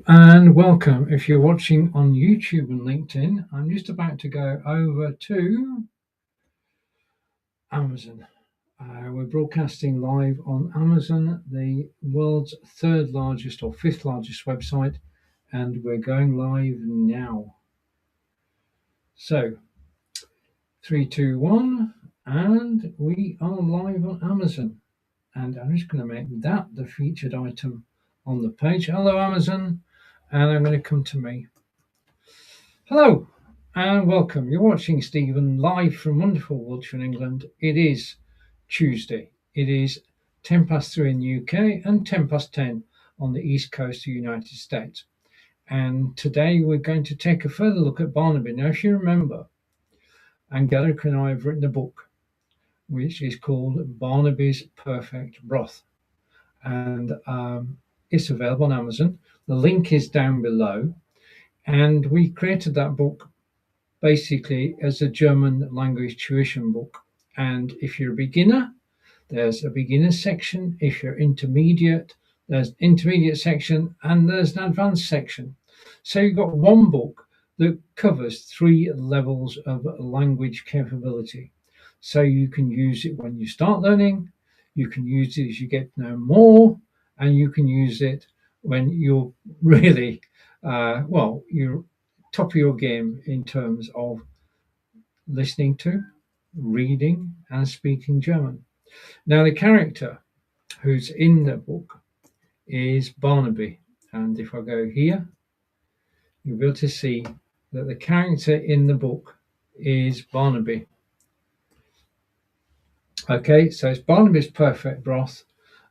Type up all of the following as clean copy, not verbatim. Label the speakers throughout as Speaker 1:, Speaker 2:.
Speaker 1: and welcome. If you're watching on YouTube and LinkedIn, I'm just about to go over to Amazon. We're broadcasting live on Amazon, the world's third largest or fifth largest website, and we're going live now. So, 3, 2, 1, and we are live on Amazon. And I'm just going to make that the featured item on the page. Hello, Amazon, and I'm going to come to me. Hello and welcome. You're watching Steven live from wonderful Wiltshire, England. It is Tuesday. It is 3:10 in the UK and 10:10 on the east coast of the United States. And today we're going to take a further look at Barnaby. Now, if you remember, Angelika and I have written a book which is called Barnaby's Perfect Broth. And it's available on Amazon. The link is down below. And we created that book basically as a German language tuition book. And if you're a beginner, there's a beginner section. If you're intermediate, there's an intermediate section, and there's an advanced section. So you've got one book that covers 3 levels of language capability. So you can use it when you start learning, you can use it as you get to know more, and you can use it when you're really, you're top of your game in terms of listening to, reading, and speaking German. Now, the character who's in the book is Barnaby. And if I go here, you'll be able to see that the character in the book is Barnaby. Okay, so it's Barnaby's Perfect Broth,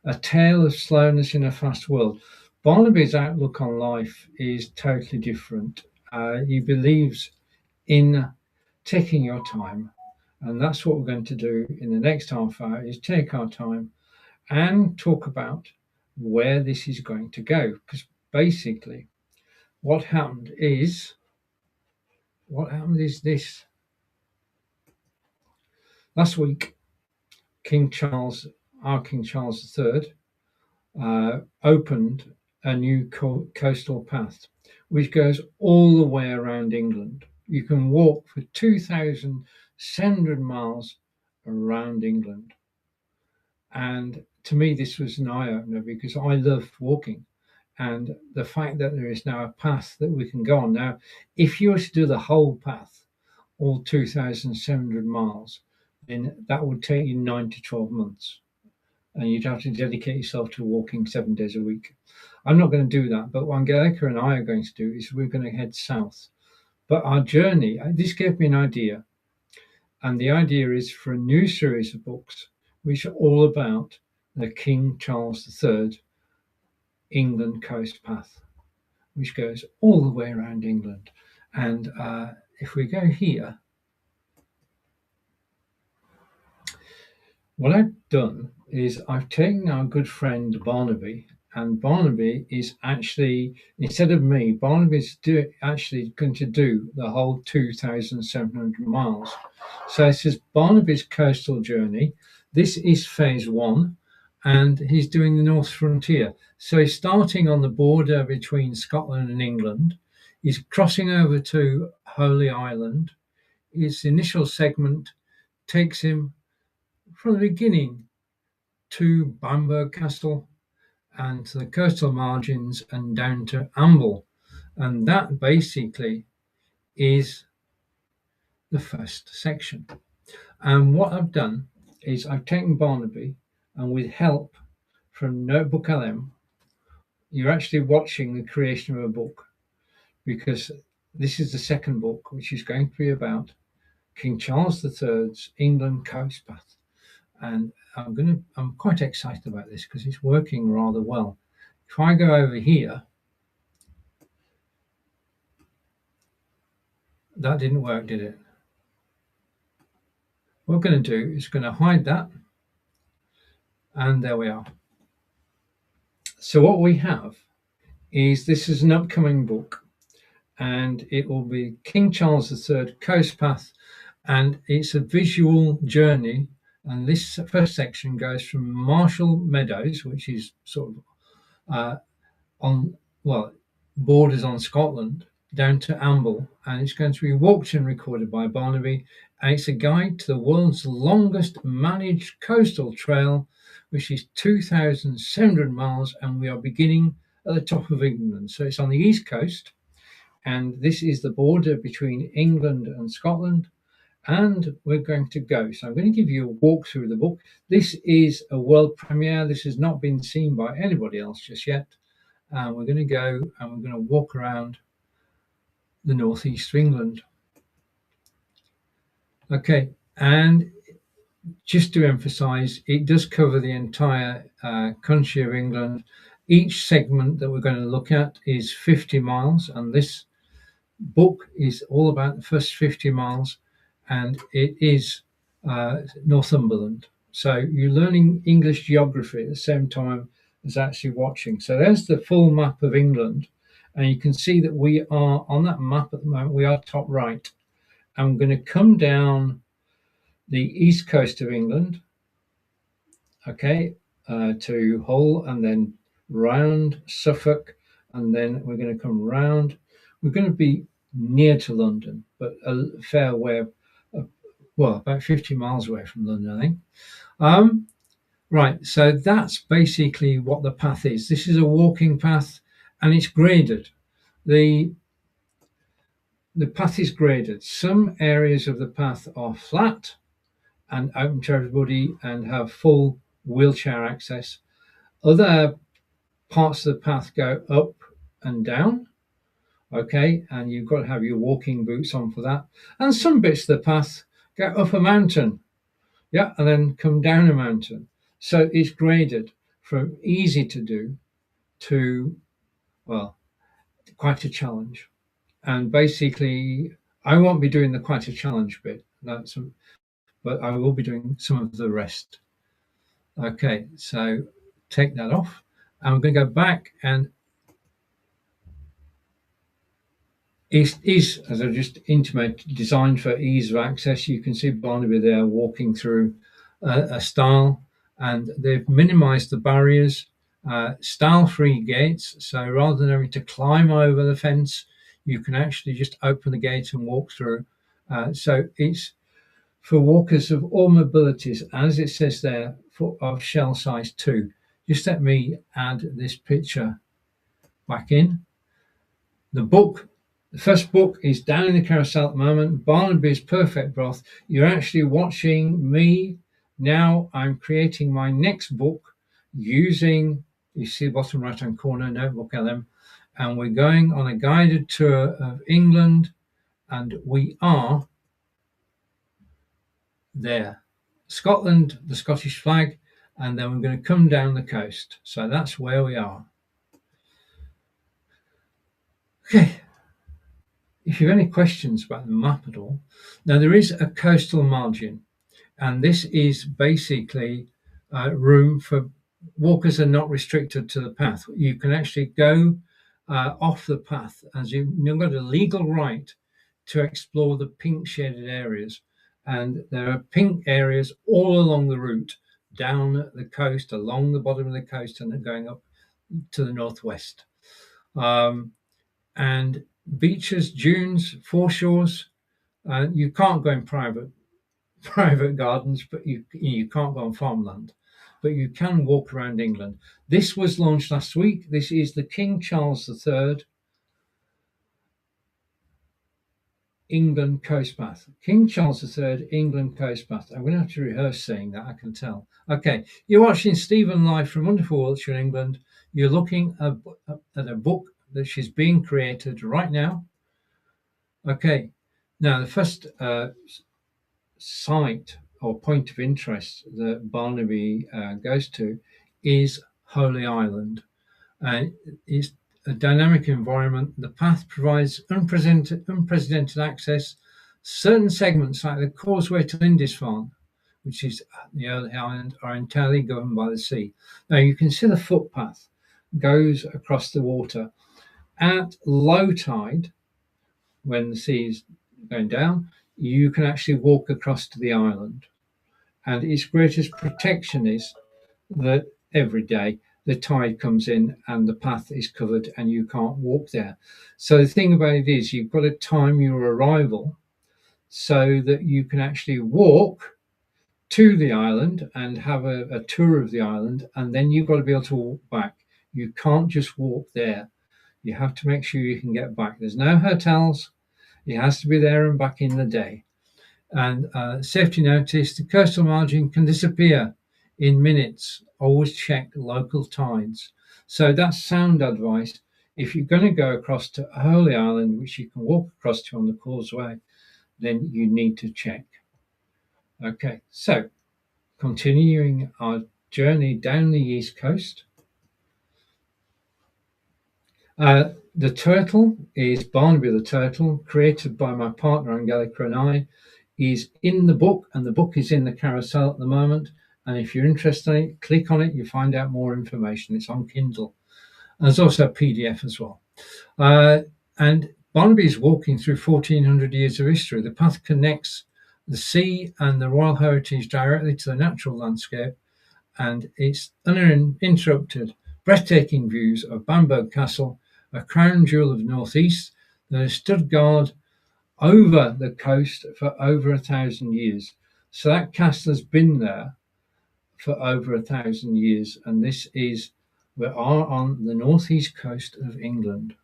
Speaker 1: a tale of slowness in a fast world. Barnaby's outlook on life is totally different. He believes in taking your time, and that's what we're going to do in the next half hour, is take our time and talk about where this is going to go. Because basically what happened is this. Last week, our King Charles III, opened a new coastal path which goes all the way around England. You can walk for 2,700 miles around England. And to me, this was an eye-opener because I love walking. And the fact that there is now a path that we can go on. Now, if you were to do the whole path, all 2,700 miles, then that would take you 9 to 12 months. And you'd have to dedicate yourself to walking 7 days a week. I'm not going to do that, but what Angelika and I are going to do is we're going to head south. But our journey, this gave me an idea. And the idea is for a new series of books, which are all about the King Charles III England Coast Path, which goes all the way around England. And if we go here, what I've done is I've taken our good friend Barnaby, and Barnaby is actually, instead of me, Barnaby's actually going to do the whole 2,700 miles. So this is Barnaby's coastal journey. This is phase 1, and he's doing the North Frontier. So he's starting on the border between Scotland and England. He's crossing over to Holy Island. His initial segment takes him from the beginning to Bamberg Castle and to the coastal margins and down to Amble. And that basically is the first section. And what I've done is I've taken Barnaby, and with help from NoteBookLM, you're actually watching the creation of a book, because this is the second book, which is going to be about King Charles III's England Coast Path. And I'm quite excited about this because it's working rather well. If I go over here, that didn't work, did it? What we're going to do is going to hide that, and there we are. So what we have is, this is an upcoming book, and it will be King Charles III Coast Path, and it's a visual journey. And this first section goes from Marshall Meadows, which is sort of borders on Scotland down to Amble, and it's going to be walked and recorded by Barnaby, and it's a guide to the world's longest managed coastal trail, which is 2,700 miles, and we are beginning at the top of England. So it's on the east coast, and this is the border between England and Scotland, and we're going to go. So I'm going to give you a walk through the book. This is a world premiere. This has not been seen by anybody else just yet. And we're going to go and we're going to walk around the northeast of England. Okay, and just to emphasize, it does cover the entire country of England. Each segment that we're going to look at is 50 miles, and this book is all about the first 50 miles, and it is Northumberland. So you're learning English geography at the same time as actually watching. So there's the full map of England, and you can see that we are on that map at the moment. We are top right. I'm going to come down the east coast of England, okay, to Hull, and then round Suffolk, and then we're going to come round. We're going to be near to London, but a fair way, well, about 50 miles away from London, I think. Right, so that's basically what the path is. This is a walking path, and it's graded. The path is graded. Some areas of the path are flat and open to everybody and have full wheelchair access. Other parts of the path go up and down, okay, and you've got to have your walking boots on for that. And some bits of the path go up a mountain, yeah, and then come down a mountain. So it's graded from easy to do to, well, quite a challenge. And basically, I won't be doing the quite a challenge bit, but I will be doing some of the rest. Okay, so take that off. I'm going to go back, and it is, as I just intimated, designed for ease of access. You can see Barnaby there walking through a stile, and they've minimized the barriers, stile-free gates. So rather than having to climb over the fence, you can actually just open the gate and walk through. So it's for walkers of all mobilities, as it says there, of shell size 2. Just let me add this picture back in. The first book is down in the carousel at the moment, Barnaby's Perfect Broth. You're actually watching me. Now I'm creating my next book using, you see the bottom right-hand corner, NoteBookLM, and we're going on a guided tour of England, and we are there. Scotland, the Scottish flag, and then we're going to come down the coast. So that's where we are. Okay. If you have any questions about the map at all, now there is a coastal margin, and this is basically room for walkers are not restricted to the path. You can actually go off the path, as you've got a legal right to explore the pink shaded areas, and there are pink areas all along the route, down the coast, along the bottom of the coast, and then going up to the northwest. And beaches, dunes, foreshores. You can't go in private gardens, but you can't go on farmland. But you can walk around England. This was launched last week. This is the King Charles III England Coast Path. King Charles III England Coast Path. I'm going to have to rehearse saying that, I can tell. Okay, you're watching Steven live from wonderful Wiltshire, England. You're looking at a book that is being created right now. Okay, now the first site or point of interest that Barnaby goes to is Holy Island. It's a dynamic environment. The path provides unprecedented access. Certain segments, like the causeway to Lindisfarne, which is the other island, are entirely governed by the sea. Now you can see the footpath goes across the water. At low tide, when the sea is going down, you can actually walk across to the island. And its greatest protection is that every day the tide comes in and the path is covered and you can't walk there. So the thing about it is you've got to time your arrival so that you can actually walk to the island and have a tour of the island, and then you've got to be able to walk back. You can't just walk there. You have to make sure you can get back. There's no hotels. It has to be there and back in the day. And safety notice, the coastal margin can disappear in minutes. Always check local tides. So that's sound advice. If you're going to go across to Holy Island, which you can walk across to on the causeway, then you need to check. Okay, so continuing our journey down the east coast. The turtle is Barnaby the Turtle, created by my partner Angelika and I. Is in the book, and the book is in the carousel at the moment. And if you're interested in it, click on it, you find out more information. It's on Kindle. And there's also a PDF as well. And Barnaby is walking through 1400 years of history. The path connects the sea and the royal heritage directly to the natural landscape, and it's uninterrupted, breathtaking views of Bamberg Castle, a crown jewel of the northeast that has stood guard over the coast for over 1,000 years. So that castle has been there for over 1,000 years, and this is we are on the northeast coast of England.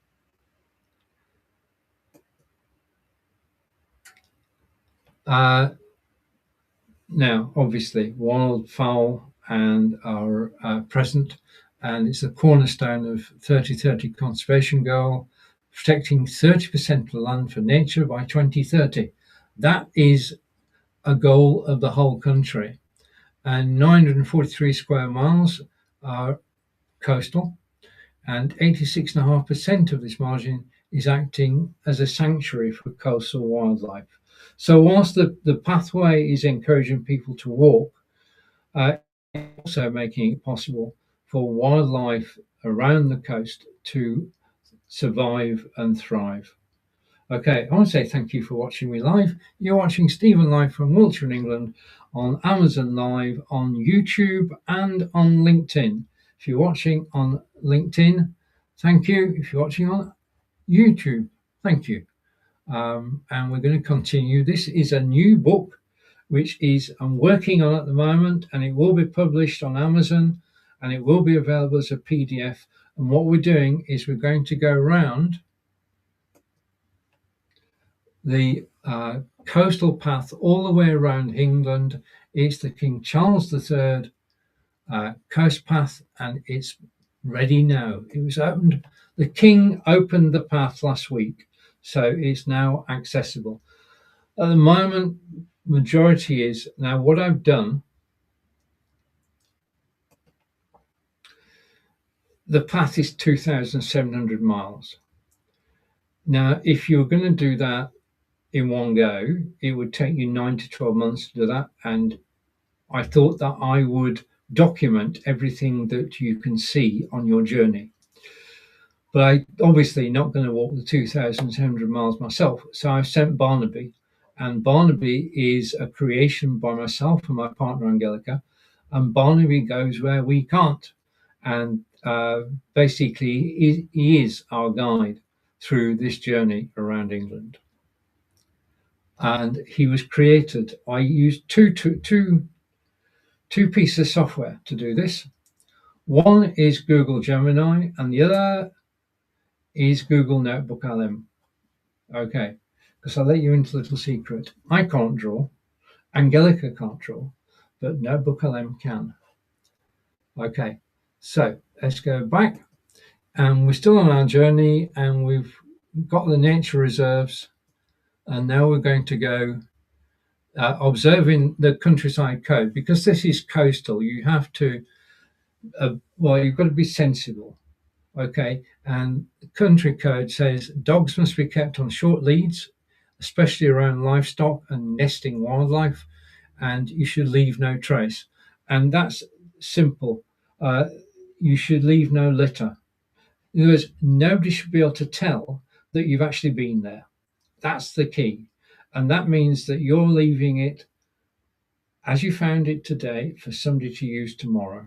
Speaker 1: Now, obviously, wildfowl and are present, and it's a cornerstone of 30-30 conservation goal, protecting 30% of the land for nature by 2030. That is a goal of the whole country. And 943 square miles are coastal, and 86.5% of this margin is acting as a sanctuary for coastal wildlife. So whilst the pathway is encouraging people to walk, also making it possible for wildlife around the coast to survive and thrive. Okay, I want to say thank you for watching me live. You're watching Steven live from Wiltshire in England on Amazon Live, on YouTube and on LinkedIn. If you're watching on LinkedIn, thank you. If you're watching on YouTube, thank you. And we're going to continue. This is a new book which I'm working on at the moment, and it will be published on Amazon, and it will be available as a PDF. And what we're doing is we're going to go around the coastal path all the way around England. It's the King Charles III coast path, and it's ready now. It was opened. The King opened the path last week, so it's now accessible. At the moment, majority is now what I've done. The path is 2,700 miles. Now, if you're going to do that in one go, it would take you 9 to 12 months to do that. And I thought that I would document everything that you can see on your journey. But I'm obviously not going to walk the 2,700 miles myself. So I've sent Barnaby, and Barnaby is a creation by myself and my partner Angelika. And Barnaby goes where we can't. And basically, he is our guide through this journey around England. And he was created. I used two pieces of software to do this. One is Google Gemini, and the other is Google NoteBookLM. Okay, because I'll let you into a little secret. I can't draw, Angelika can't draw, but NoteBookLM can. Okay, so let's go back, and we're still on our journey, and we've got the nature reserves, and now we're going to go observing the countryside code. Because this is coastal, you have to you've got to be sensible. Okay, and the country code says dogs must be kept on short leads, especially around livestock and nesting wildlife, and you should leave no trace. And that's simple. You should leave no litter. In other words, nobody should be able to tell that you've actually been there. That's the key. And that means that you're leaving it as you found it today for somebody to use tomorrow.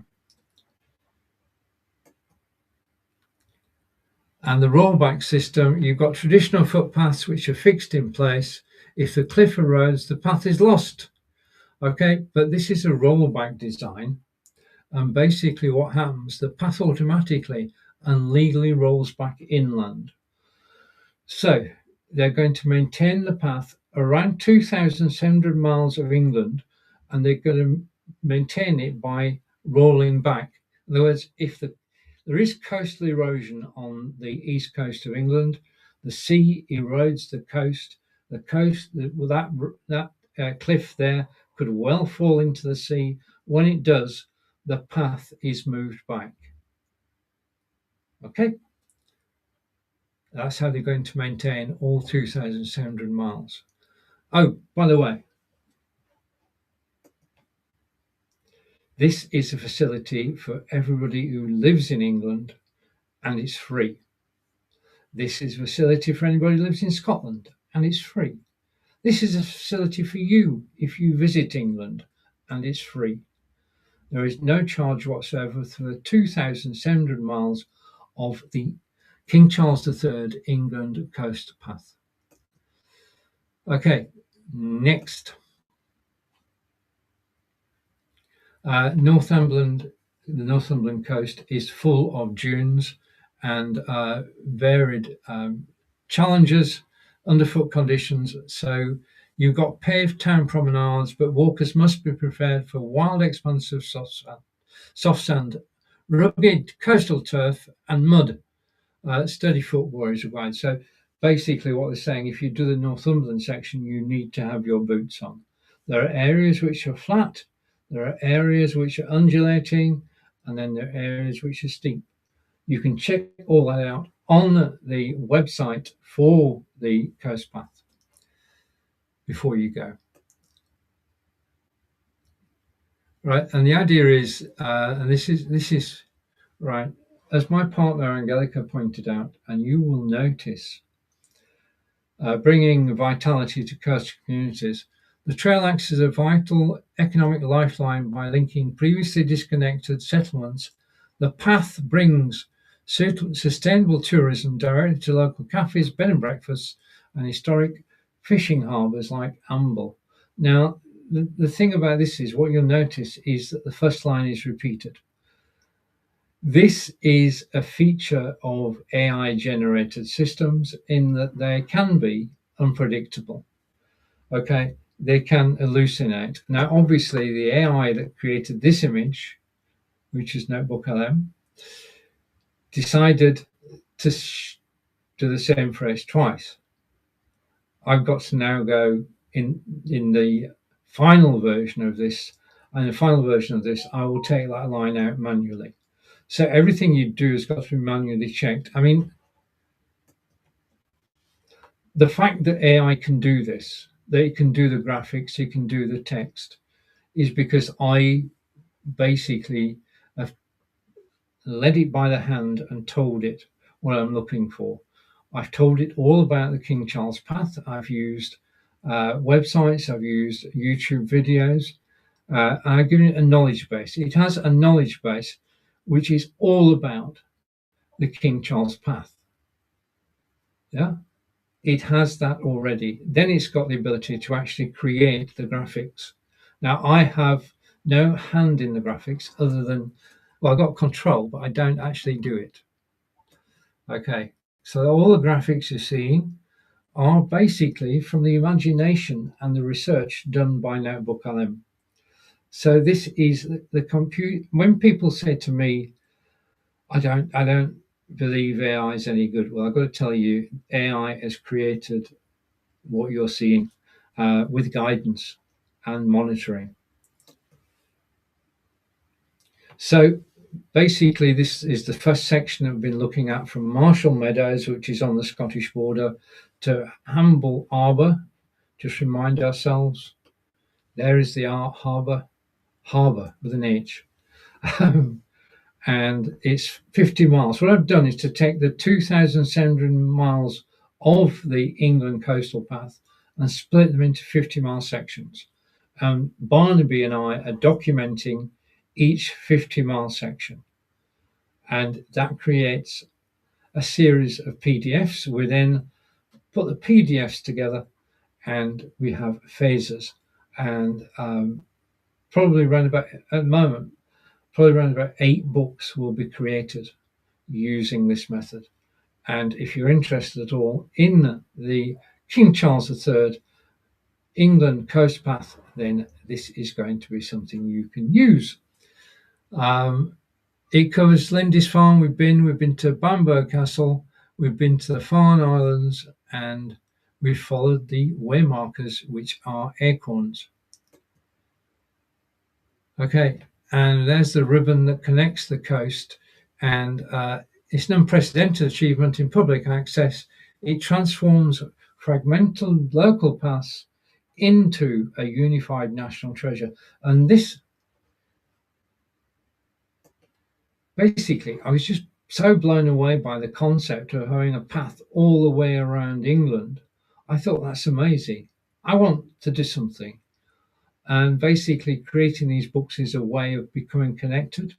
Speaker 1: And the rollback system, you've got traditional footpaths which are fixed in place. If the cliff erodes, the path is lost. Okay, but this is a rollback design. And basically what happens, the path automatically and legally rolls back inland. So they're going to maintain the path around 2,700 miles of England, and they're going to maintain it by rolling back. In other words, if there is coastal erosion on the east coast of England, the sea erodes the coast. The coast, that cliff there could well fall into the sea. When it does, the path is moved back. Okay, that's how they're going to maintain all 2,700 miles. Oh, by the way, this is a facility for everybody who lives in England, and it's free. This is a facility for anybody who lives in Scotland, and it's free. This is a facility for you if you visit England, and it's free. There is no charge whatsoever for the 2,700 miles of the King Charles III England Coast Path. Okay, next. Northumberland, the Northumberland coast is full of dunes and varied challenges, underfoot conditions. So you've got paved town promenades, but walkers must be prepared for wild expanse of soft sand, rugged coastal turf, and mud. Steady footwear is required. So basically what they're saying, if you do the Northumberland section, you need to have your boots on. There are areas which are flat, there are areas which are undulating, and then there are areas which are steep. You can check all that out on the website for the coast path before you go. Right, and the idea is, and this is right, as my partner Angelika pointed out, and you will notice, bringing vitality to coastal communities, the trail acts as a vital economic lifeline by linking previously disconnected settlements. The path brings sustainable tourism directly to local cafes, bed and breakfasts, and historic fishing harbours like Amble. Now, the thing about this is what you'll notice is that the first line is repeated. This is a feature of AI generated systems in that they can be unpredictable. Okay, they can hallucinate. Now, obviously, the AI that created this image, which is NoteBookLM, decided to do the same phrase twice. I've got to now go in the final version of this, and the final version of this, I will take that line out manually. So everything you do has got to be manually checked. I mean, the fact that AI can do this, that it can do the graphics, it can do the text, is because I basically have led it by the hand and told it what I'm looking for. I've told it all about the King Charles Path. I've used websites, I've used YouTube videos, and I've given it a knowledge base. It has a knowledge base which is all about the King Charles Path. Yeah, it has that already. Then it's got the ability to actually create the graphics. Now, I have no hand in the graphics other than, well, I've got control, but I don't actually do it. Okay, so all the graphics you're seeing are basically from the imagination and the research done by NoteBookLM. So this is the compute. When people say to me, I don't believe AI is any good. Well, I've got to tell you, AI has created what you're seeing with guidance and monitoring. So basically, this is the first section I've been looking at from Marshall Meadows, which is on the Scottish border, to Hamble Harbour. Just remind ourselves, there is the harbour with an H. And it's 50 miles. What I've done is to take the 2,700 miles of the England coastal path and split them into 50-mile sections. Barnaby and I are documenting each 50-mile section. And that creates a series of PDFs. We then put the PDFs together and we have phases, and probably around about, at the moment, probably around about 8 books will be created using this method. And if you're interested at all in the King Charles III England Coast Path, then this is going to be something you can use. It covers Lindisfarne. We've been to Bamberg Castle, we've been to the Farne Islands, and we've followed the waymarkers, which are acorns. Okay, and there's the ribbon that connects the coast, and it's an unprecedented achievement in public access. It transforms fragmental local paths into a unified national treasure. And this, basically, I was just so blown away by the concept of having a path all the way around England. I thought, that's amazing. I want to do something. And basically creating these books is a way of becoming connected.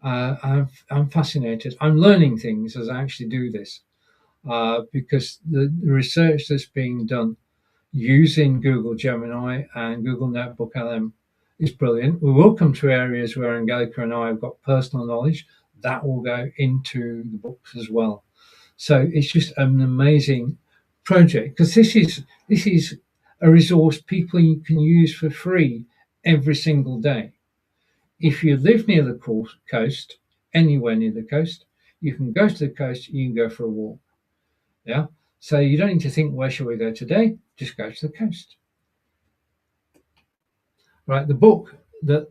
Speaker 1: I'm fascinated. I'm learning things as I actually do this, because the research that's being done using Google Gemini and Google NoteBookLM is brilliant. We will come to areas where Angelika and I have got personal knowledge that will go into the books as well. So it's just an amazing project, because this is a resource people can use for free every single day. If you live near the coast, anywhere near the coast, you can go to the coast, you can go for a walk. Yeah. So you don't need to think, where shall we go today? Just go to the coast. Right. The book that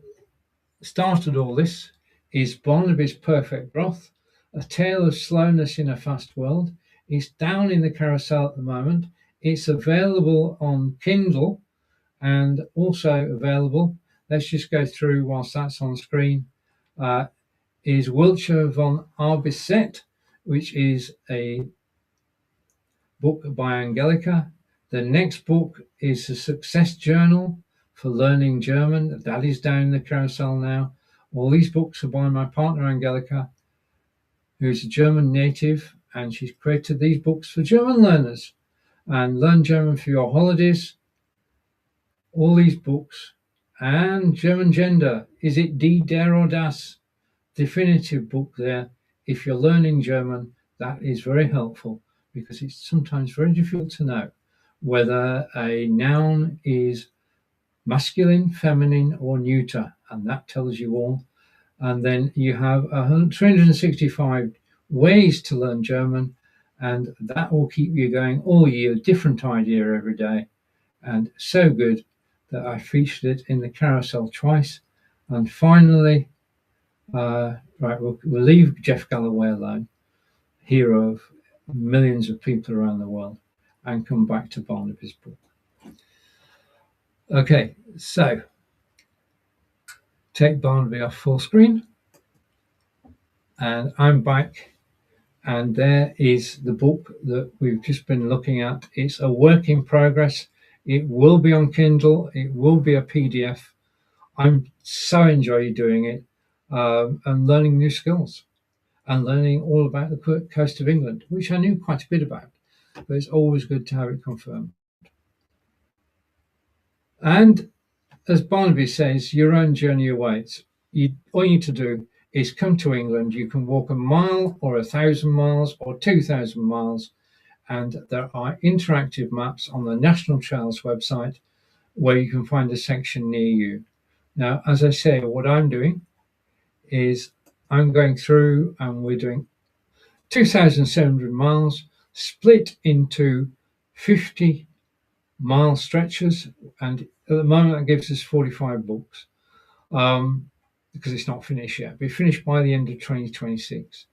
Speaker 1: started all this is Barnaby's Perfect Broth, A Tale of Slowness in a Fast World. It's down in the carousel at the moment. It's available on Kindle and also available, let's just go through whilst that's on screen, is Wiltshire von Arbisset, which is a book by Angelika. The next book is a success journal for learning German. That is down in the carousel now. All these books are by my partner Angelika, who's a German native, and she's created these books for German learners. And Learn German for Your Holidays. All these books. And German Gender. Is it die, der or das? Definitive book there. If you're learning German, that is very helpful, because it's sometimes very difficult to know whether a noun is masculine, feminine, or neuter, and that tells you all. And then you have 365 ways to learn German, and that will keep you going all year, different idea every day, and so good that I featured it in the carousel twice. And finally, right, we'll leave Jeff Galloway alone, hero of millions of people around the world, and come back to Barnaby's book. Okay, so take Barnaby off full screen, and I'm back, and there is the book that we've just been looking at. It's a work in progress. It will be on Kindle. It will be a PDF. I'm so enjoying doing it, and learning new skills and learning all about the coast of England, which I knew quite a bit about, but it's always good to have it confirmed. And as Barnaby says, your own journey awaits. All you need to do is come to England. You can walk a mile or 1,000 miles or 2,000 miles, and there are interactive maps on the National Trails website where you can find a section near you. Now, as I say, what I'm doing is I'm going through, and we're doing 2,700 miles split into 50-mile stretches, and at the moment that gives us 45 books, because it's not finished yet. It'll be finished by the end of 2026.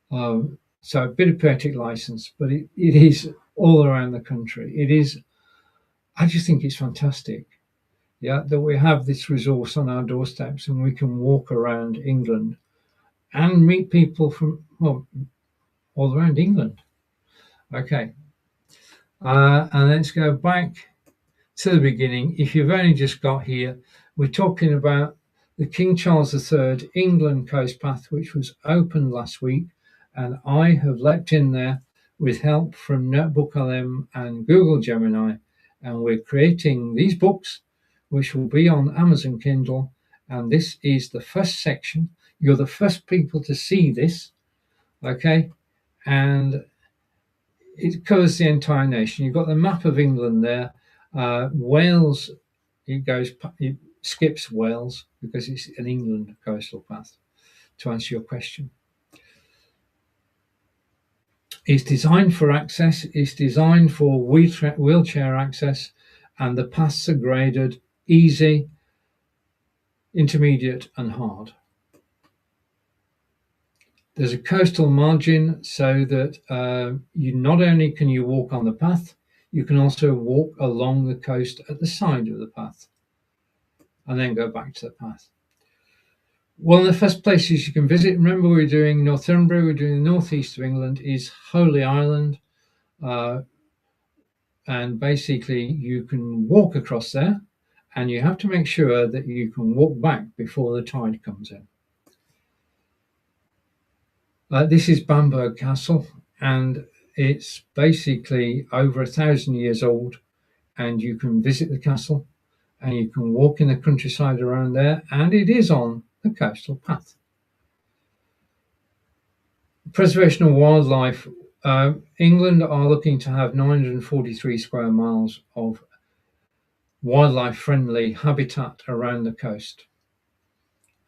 Speaker 1: So a bit of poetic license, but it is all around the country. It is, I just think it's fantastic, yeah, that we have this resource on our doorsteps and we can walk around England and meet people from, well, all around England. Okay, and let's go back to the beginning. If you've only just got here, we're talking about the King Charles III England Coast Path, which was opened last week, And I have leapt in there with help from NoteBookLM and Google Gemini, and we're creating these books, which will be on Amazon Kindle. And this is the first section. You're the first people to see this, okay? And it covers the entire nation. You've got the map of England there. Wales, it skips Wales because it's an England coastal path, to answer your question. It's designed for access. It's designed for wheelchair access, and the paths are graded easy, intermediate, and hard. There's a coastal margin so that you not only can you walk on the path, you can also walk along the coast at the side of the path and then go back to the path. One of the first places you can visit, remember we're doing Northumbria, we're doing the northeast of England, is Holy Island. And basically you can walk across there, and you have to make sure that you can walk back before the tide comes in. This is Bamberg Castle, and it's basically over 1,000 years old, and you can visit the castle and you can walk in the countryside around there, and it is on the coastal path. Preservation of wildlife. England are looking to have 943 square miles of wildlife-friendly habitat around the coast,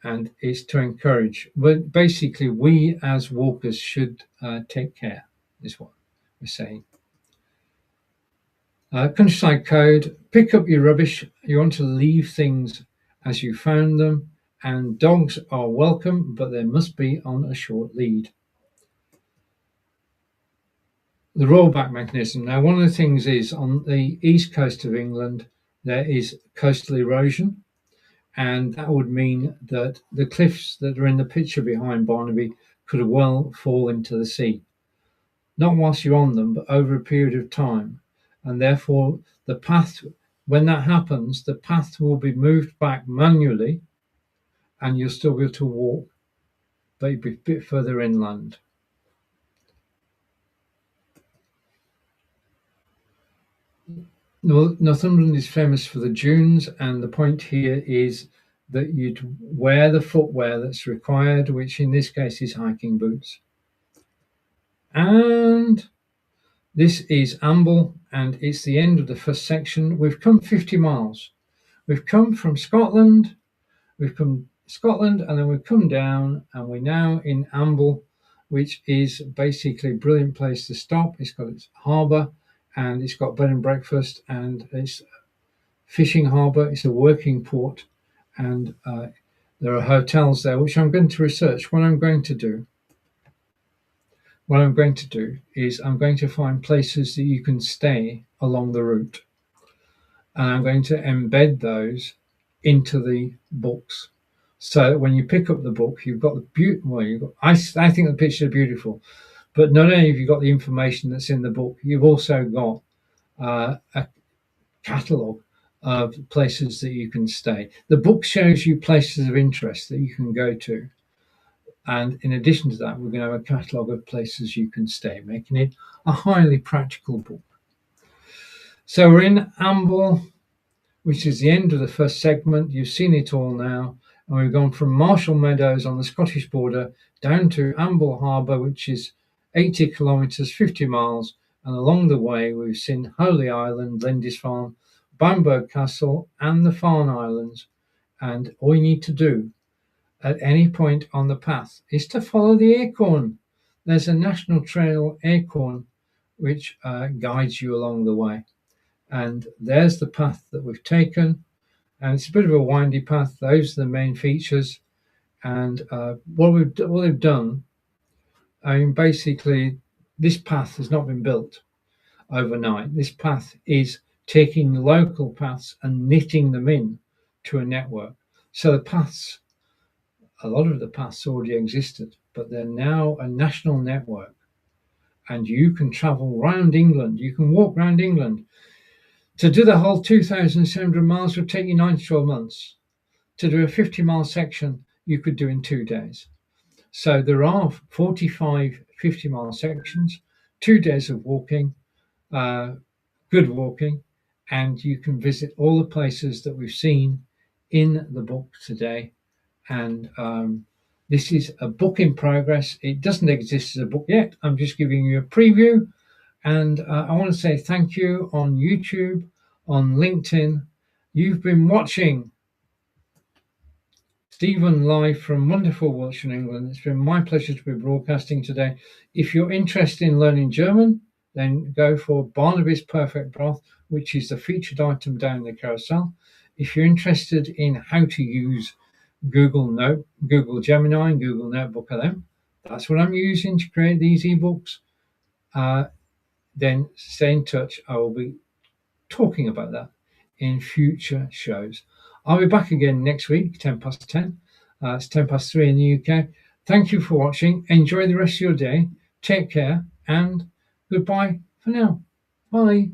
Speaker 1: and it's to encourage. But basically, we as walkers should take care, is what we're saying. Countryside code: pick up your rubbish. You want to leave things as you found them, and dogs are welcome, but they must be on a short lead. The rollback mechanism. Now, one of the things is on the east coast of England, there is coastal erosion, and that would mean that the cliffs that are in the picture behind Barnaby could well fall into the sea. Not whilst you're on them, but over a period of time. And therefore, the path, when that happens, the path will be moved back manually, and you'll still be able to walk, but you'll be a bit further inland. Northumberland is famous for the dunes, and the point here is that you'd wear the footwear that's required, which in this case is hiking boots. And this is Amble, and it's the end of the first section. We've come 50 miles. We've come from Scotland, and then we've come down, and we're now in Amble, which is basically a brilliant place to stop. It's got its harbour, and it's got bed and breakfast, and it's fishing harbour. It's a working port, and there are hotels there, which I'm going to research. What I'm going to do is I'm going to find places that you can stay along the route, and I'm going to embed those into the books. So when you pick up the book, you've got the I think the pictures are beautiful, but not only have you got the information that's in the book, you've also got a catalogue of places that you can stay. The book shows you places of interest that you can go to. And in addition to that, we're going to have a catalogue of places you can stay, making it a highly practical book. So we're in Amble, which is the end of the first segment. You've seen it all now. And we've gone from Marshall Meadows on the Scottish border down to Amble Harbour, which is 80 kilometres, 50 miles. And along the way, we've seen Holy Island, Lindisfarne, Bamberg Castle, and the Farne Islands. And all you need to do at any point on the path is to follow the acorn. There's a National Trail acorn which guides you along the way. And there's the path that we've taken. And it's a bit of a windy path. Those are the main features. And what we've done, I mean, basically, this path has not been built overnight. This path is taking local paths and knitting them in to a network. So the paths, a lot of the paths already existed, but they're now a national network. And you can travel around England. You can walk around England. To do the whole 2,700 miles would take you 9 to 12 months. To do a 50-mile section, you could do in 2 days. So there are 45 50-mile sections, 2 days of walking, good walking, and you can visit all the places that we've seen in the book today. And this is a book in progress. It doesn't exist as a book yet. I'm just giving you a preview. And I want to say thank you on YouTube, on LinkedIn. You've been watching Stephen live from wonderful Wiltshire, England. It's been my pleasure to be broadcasting today. If you're interested in learning German, then go for Barnaby's Perfect Broth, which is the featured item down the carousel. If you're interested in how to use Google Gemini, and Google NoteBookLM, that's what I'm using to create these ebooks. Then stay in touch. I will be talking about that in future shows. I'll be back again next week, 10 past 10. It's 3 in the UK. Thank you for watching. Enjoy the rest of your day. Take care and goodbye for now. Bye.